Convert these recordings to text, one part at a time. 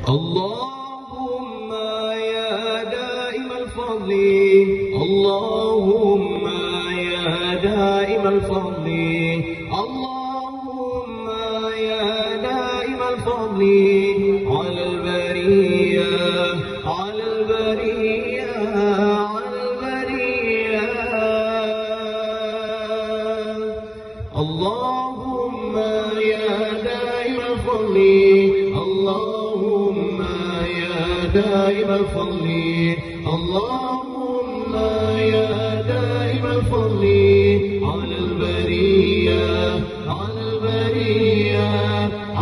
اللهم يا دائم الفضل، اللهم يا دائم الفضل، اللهم يا دائم الفضل على البرية، على البرية، على البرية. اللهم يا دائم الفضل، اللهم يا دائم الفضل، اللهم يا دائم الفضل على البرية، على البرية،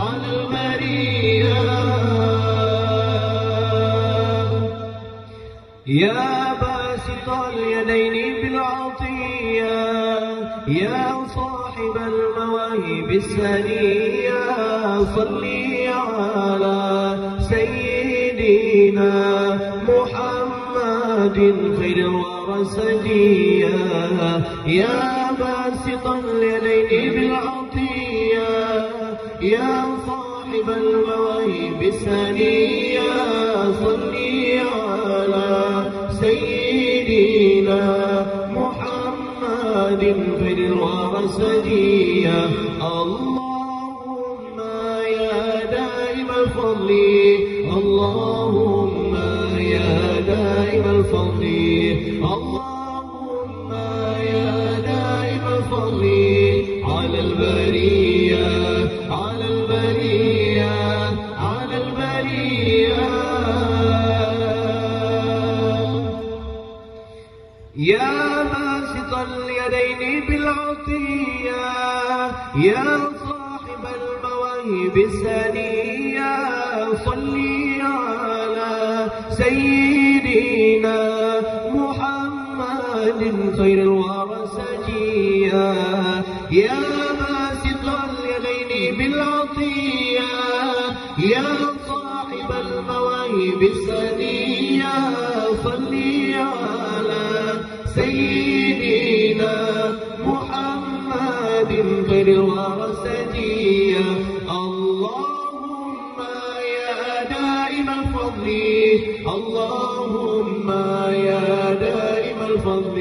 على البرية. يا باسط اليدين بالعطية، يا صاحب المواهب السنية، صل على سيدنا محمد خير الورى سجيا. يا باسط اليدين بالعطية، يا صاحب المواهب السنية، صل على سيدنا محمد خير الورى سجيا. اللهم يا دائم الفضل، اللهم يا دائم الفضل، اللهم يا دائم الفضل على البرية، على البرية، على البرية. يا باسط اليدين بالعطية، يا صاحب المواهب السنية، صل على سيدنا محمد خير الورى سجيا. يا باسط اليدين بالعطية، يا صاحب المواهب السنية، صل على سيدنا محمد خير الورى سجيا. اللهم يا دائم الفضل، اللهم يا دائم الفضل،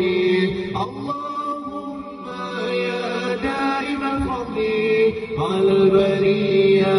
اللهم يا دائم الفضل على البرية،